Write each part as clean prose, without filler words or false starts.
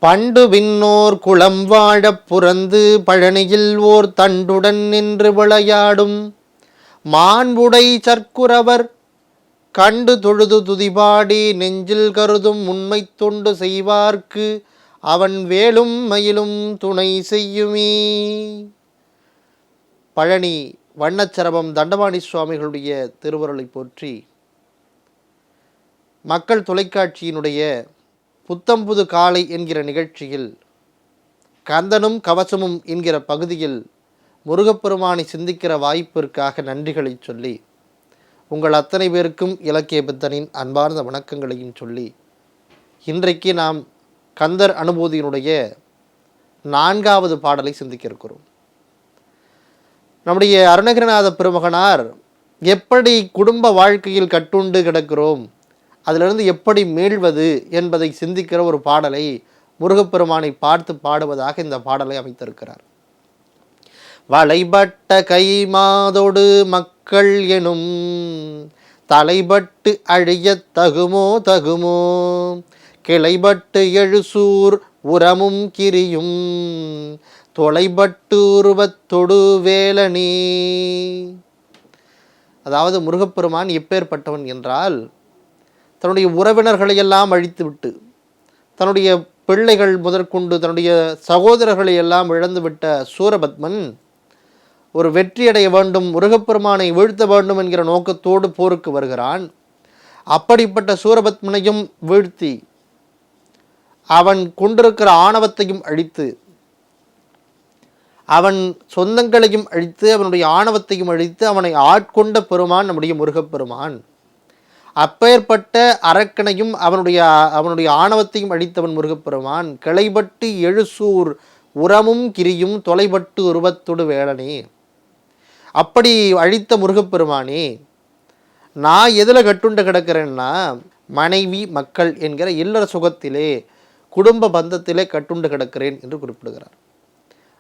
பண்டு விண்ணோர் குளம் வாழப் புறந்து பழனியில் ஓர் தண்டுடன் நின்று விளையாடும் மாண்புடை சற்குரவர் கண்டு தொழுது துதிபாடி நெஞ்சில் கருதும் உண்மை தொண்டு செய்வார்க்கு அவன் வேலும் மயிலும் துணை செய்யுமே. பழனி வண்ணச்சரபம் தண்டபாணி சுவாமிகளுடைய திருவருளை போற்றி மக்கள் தொலைக்காட்சியினுடைய புத்தம்புது காலை என்கிற நிகழ்ச்சியில் கந்தனும் கவசமும் என்கிற பகுதியில் முருகப்பெருமானை சிந்திக்கிற வாய்ப்பிற்காக நன்றிகளை சொல்லி உங்கள் அத்தனை பேருக்கும் இலக்கிய பித்தனின் அன்பார்ந்த வணக்கங்களையும் சொல்லி இன்றைக்கு நாம் கந்தர் அனுபூதியினுடைய 4வது பாடலை சிந்திக்க இருக்கிறோம். நம்முடைய அருணகிரிநாத பெருமகனார் எப்படி குடும்ப வாழ்க்கையில் கட்டுண்டு கிடக்கிறோம், அதிலிருந்து எப்படி மீள்வது என்பதை சிந்திக்கிற ஒரு பாடலை முருகப்பெருமானை பார்த்து பாடுவதாக இந்த பாடலை அமைத்திருக்கிறார். வளைபட்ட கை மாதோடு மக்கள் எனும் தலைபட்டு அழிய தகுமோ தகுமோ கிளைபட்டு எழுசூர் உரமும் கிரியும் தொலைபட்டு உருவத்தொடு வேலனே. அதாவது முருகப்பெருமான் எப்பேற்பட்டவன் என்றால், தன்னுடைய உறவினர்களை எல்லாம் அழித்துவிட்டு, தன்னுடைய பிள்ளைகள் முதற்கொண்டு தன்னுடைய சகோதரர்களை எல்லாம் இழந்துவிட்ட சூரபத்மன் ஒரு வெற்றியடைய வேண்டும், முருகப்பெருமானை வீழ்த்த வேண்டும் என்கிற நோக்கத்தோடு போருக்கு வருகிறான். அப்படிப்பட்ட சூரபத்மனையும் வீழ்த்தி அவன் கொண்டிருக்கிற ஆணவத்தையும் அழித்து, அவன் சொந்தங்களையும் அழித்து, அவனுடைய ஆணவத்தையும் அழித்து அவனை ஆட்கொண்ட பெருமான் நம்முடைய முருகப்பெருமான். அப்பேற்பட்ட அரக்கனையும் அவனுடைய ஆணவத்தையும் அழித்தவன் முருகப்பெருமான். கிளைபட்டு எழுசூர் உரமும் கிரியும் தொலைபட்டு உருவத்தொடு வேளனே. அப்படி அழித்த முருகப்பெருமானே, நான் எதில் கட்டுண்டு கிடக்கிறேன்னா மனைவி மக்கள் என்கிற இல்லற சுகத்திலே குடும்ப பந்தத்திலே கட்டுண்டு கிடக்கிறேன் என்று குறிப்பிடுகிறார்.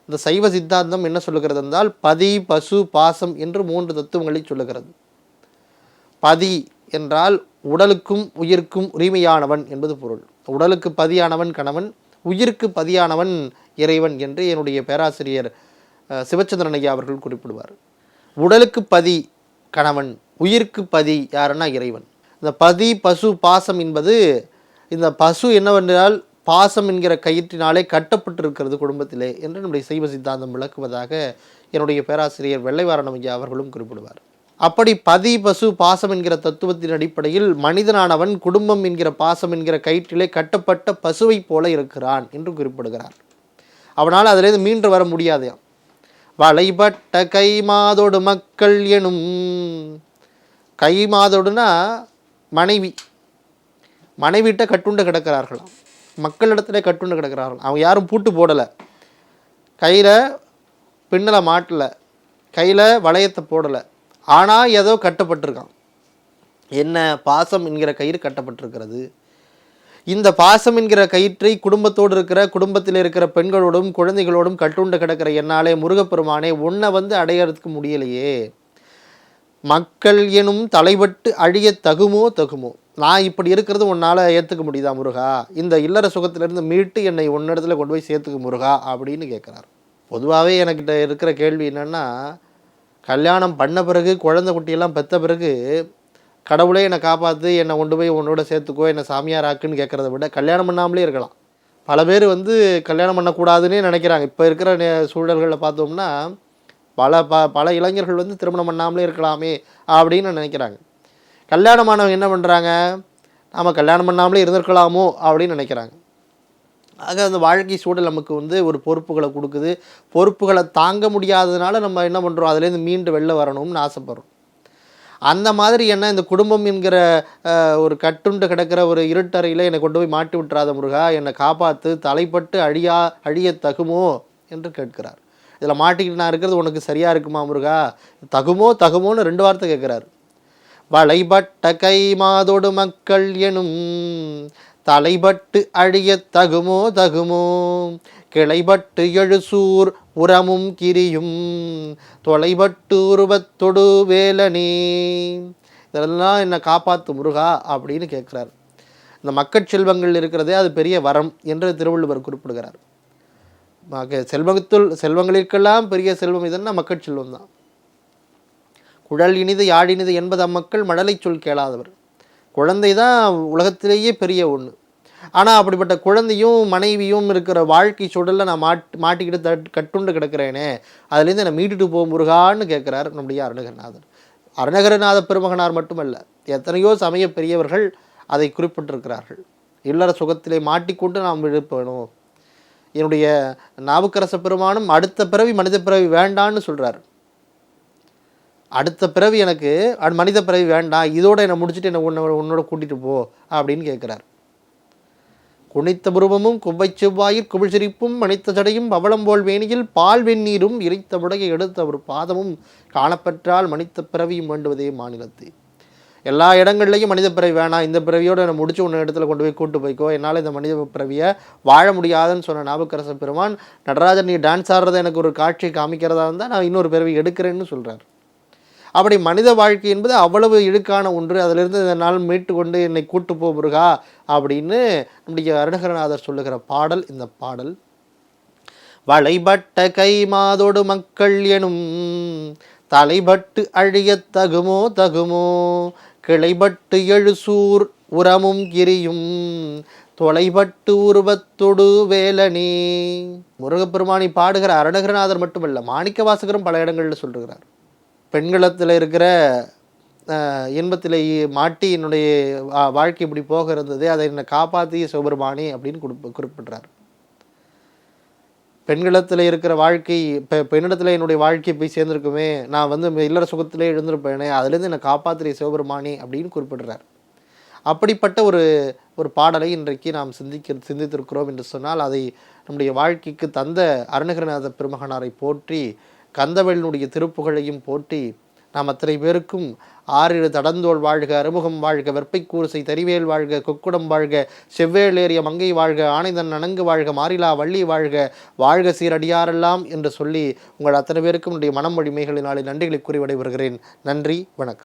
இந்த சைவ சித்தாந்தம் என்ன சொல்லுகிறது என்றால், பதி பசு பாசம் என்று 3 தத்துவங்களை சொல்லுகிறது. பதி என்றால் உடலுக்கும் உயிர்க்கும் உரிமையானவன் என்பது பொருள். உடலுக்கு பதியானவன் கணவன், உயிருக்கு பதியானவன் இறைவன் என்று என்னுடைய பேராசிரியர் சிவச்சந்திரன் ஐயா அவர்கள் குறிப்பிடுவார். உடலுக்கு பதி கணவன், உயிருக்கு பதி யாருன்னா இறைவன். இந்த பதி பசு பாசம் என்பது, இந்த பசு என்னவென்றால் பாசம் என்கிற கயிற்றினாலே கட்டப்பட்டிருக்கிறது குடும்பத்திலே என்று நம்முடைய சைவ சித்தாந்தம் விளக்குவதாக என்னுடைய பேராசிரியர் வெள்ளைவாரணம் ஐயா அவர்களும் குறிப்பிடுவார். அப்படி பதி பசு பாசம் என்கிற தத்துவத்தின் அடிப்படையில் மனிதனானவன் குடும்பம் என்கிற பாசம் என்கிற கயிற்றிலே கட்டப்பட்ட பசுவை போல இருக்கிறான் என்று குறிப்பிடுகிறார். அவனால் அதிலிருந்து மீண்டு வர முடியாது. வளைபட்ட கை மாதோடு மக்கள் எனும், கை மாதோடுனா மனைவிட்ட கட்டுண்டு கிடக்கிறார்களாம், மக்களிடத்துல கட்டுண்டு கிடக்கிறார்கள். அவங்க யாரும் பூட்டு போடலை, கையில் பின்னலை மாட்டலை, கையில் வளையத்தை போடலை, ஆனால் ஏதோ கட்டப்பட்டிருக்கான். என்ன? பாசம் என்கிற கயிறு கட்டப்பட்டிருக்கிறது. இந்த பாசம் என்கிற கயிற்றை குடும்பத்தில் இருக்கிற பெண்களோடும் குழந்தைகளோடும் கட்டுண்டு கிடக்கிற என்னாலே முருகப்பெருமானே உன்னை அடையிறதுக்கு முடியலையே. மக்கள் எனும் தலைபட்டு அழிய தகுமோ தகுமோ. நான் இப்படி இருக்கிறது உன்னால் ஏற்றுக்க முடியுதா முருகா? இந்த இல்லற சுகத்திலிருந்து மீட்டு என்னை உன்னிடத்துல கொண்டு போய் சேர்த்துக்க முருகா அப்படின்னு கேட்குறார். பொதுவாகவே எனக்கிட்ட இருக்கிற கேள்வி என்னென்னா, கல்யாணம் பண்ண பிறகு குழந்தை குட்டியெல்லாம் பெற்ற பிறகு கடவுளே என்னை காப்பாற்று, என்னை கொண்டு போய் உன்னோட சேர்த்துக்கோ, என்னை சாமியார் ஆக்குன்னு கேட்குறத விட கல்யாணம் பண்ணாமலே இருக்கலாம். பல பேர் கல்யாணம் பண்ணக்கூடாதுன்னே நினைக்கிறாங்க. இப்போ இருக்கிற சூழல்களில் பார்த்தோம்னா பல இளைஞர்கள் திருமணம் பண்ணாமலே இருக்கலாமே அப்படின்னு நினைக்கிறாங்க. கல்யாணமானவங்க என்ன பண்ணுறாங்க, நாம் கல்யாணம் பண்ணாமலே இருந்திருக்கலாமோ அப்படின்னு நினைக்கிறாங்க. ஆக அந்த வாழ்க்கை சூழல் நமக்கு ஒரு பொறுப்புகளை கொடுக்குது. பொறுப்புகளை தாங்க முடியாததுனால நம்ம என்ன பண்ணுறோம், அதுலேருந்து மீண்டு வெளில வரணும்னு ஆசைப்படுறோம். அந்த மாதிரி என்ன, இந்த குடும்பம் என்கிற ஒரு கட்டுண்டு கிடக்கிற ஒரு இருட்டறையில் என்னை கொண்டு போய் மாட்டி விட்டுறாத முருகா, என்னை காப்பாற்று, தலைப்பட்டு அழிய தகுமோ என்று கேட்கிறார். இதில் மாட்டிக்கிட்டு நான் இருக்கிறது உனக்கு சரியாக இருக்குமா முருகா? தகுமோன்னு 2 வார்த்தை கேட்குறாரு. வளைபட்ட கை மாதோடு மக்கள் எனும் தலைபட்டு அழிய தகுமோ தகுமோ கிளைபட்டு எழுசூர் உரமும் கிரியும் தொலைபட்டு உருவத்தொடு வேலனே. இதெல்லாம் என்னை காப்பாற்று முருகா அப்படின்னு கேட்குறாரு. இந்த மக்கட் செல்வங்கள் இருக்கிறதே அது பெரிய வரம் என்று திருவள்ளுவர் குறிப்பிடுகிறார். செல்வங்களிற்கெல்லாம் பெரிய செல்வம் எதுன்னா மக்கட் செல்வம் தான். குழல் இனிது யாழினிது என்பது அம்மக்கள் மழலை சொல் கேளாதவர். குழந்தை தான் உலகத்திலேயே பெரிய ஒன்று. ஆனால் அப்படிப்பட்ட குழந்தையும் மனைவியும் இருக்கிற வாழ்க்கை சூழலில் நான் மாட்டிக்கிட்டு கட்டுண்டு கிடக்கிறேனே, அதுலேருந்து என்னை மீட்டுட்டு போக முருகான்னு கேட்குறார் நம்முடைய அருணகிரிநாதர். அருணகிரிநாத பெருமகனார் மட்டுமல்ல, எத்தனையோ சமய பெரியவர்கள் அதை குறிப்பிட்டிருக்கிறார்கள். இல்லற சுகத்திலே மாட்டிக்கொண்டு நாம் எழுப்பணும். என்னுடைய நாவுக்கரச பெருமானும் அடுத்த பிறவி மனித பிறவி வேண்டான்னு சொல்கிறார். அடுத்த பிறவி எனக்கு மனித பிறவி வேண்டாம், இதோட என்னை முடிச்சுட்டு என்னை உன்னோட கூட்டிகிட்டு போ அப்படின்னு கேட்குறார். குனித்த புருவமும் குவ்வை செவ்வாயிற் குமிழ் சிரிப்பும் மணித்த ஜடையும் பவளம்போல் வேணியில் பால் வெந்நீரும் இறைத்த முடையை எடுத்த ஒரு பாதமும் காணப்பெற்றால் மனித பிறவியும் வேண்டுவதே மாநிலத்தை. எல்லா இடங்கள்லையும் மனித பிறவி வேணாம், இந்த பிறவியோடு என்னை முடிச்சு ஒன்று இடத்துல கொண்டு போய் கூட்டு போய்க்கோ, என்னால் இந்த மனித பிறவியை வாழ முடியாதுன்னு சொன்ன நாவுக்கரச பெருமான், நடராஜன் நீ டான்ஸ் ஆடுறதை எனக்கு ஒரு காட்சி காமிக்கிறதா இருந்தால் நான் இன்னொரு பிறவி எடுக்கிறேன்னு சொல்கிறார். அப்படி மனித வாழ்க்கை என்பது அவ்வளவு இழுக்கான ஒன்று. அதிலிருந்து என்னால் மீட்டு கொண்டு என்னை கூட்டு போகிறா அப்படின்னு நம்முடைய அருணகிரிநாதர் சொல்லுகிற பாடல் இந்த பாடல். வளைபட்ட கை மாதோடு மக்கள் எனும் தலைபட்டு அழியத் தகுமோ தகுமோ கிளைபட்டு எழுசூர் உரமும் கிரியும் தொலைபட்டு உருவத்தொடு வேலனே. முருகப்பெருமானி பாடுகிற அருணகிரிநாதர் மட்டுமல்ல, மாணிக்க வாசகரும் பல இடங்களில் சொல்லுகிறார். பெண்களத்தில் இருக்கிற இன்பத்தில் மாட்டி என்னுடைய வாழ்க்கை இப்படி போக இருந்தது, அதை என்னை காப்பாற்றிய சிவபெருமானி அப்படின்னு குறிப்பிட்றார். பெண்களத்தில் இருக்கிற வாழ்க்கை பெண்ணிடத்தில் என்னுடைய வாழ்க்கை போய் சேர்ந்துருக்குமே, நான் இல்லற சுகத்திலே எழுந்திருப்பேனே, அதுலேருந்து என்னை காப்பாற்றிய சிவபெருமானி அப்படின்னு குறிப்பிடுறார். அப்படிப்பட்ட ஒரு பாடலை இன்றைக்கு நாம் சிந்தித்திருக்கிறோம் என்று சொன்னால், அதை நம்முடைய வாழ்க்கைக்கு தந்த அருணகிரிநாத பெருமகனாரை போற்றி, கந்தவேலனுடைய திருப்புகழையும் போற்றி, நாம் அத்தனை பேருக்கும் ஆறிரு தடந்தோள் வாழ்க, அறுமுகம் வாழ்க, வெற்பை கூறுசை தரிவேல் வாழ்க, கொக்குடம் வாழ்க, செவ்வேளேறிய மங்கை வாழ்க, ஆனைதன் அணங்கு வாழ்க, மாறிலா வள்ளி வாழ்க, வாழ்க சீரடியாரெல்லாம் என்று சொல்லி உங்கள் அத்தனை பேருக்கும் என்னுடைய மனம் வழிமைகளினாலே நன்றிகளை கூறி விடைபெறுகிறேன். நன்றி, வணக்கம்.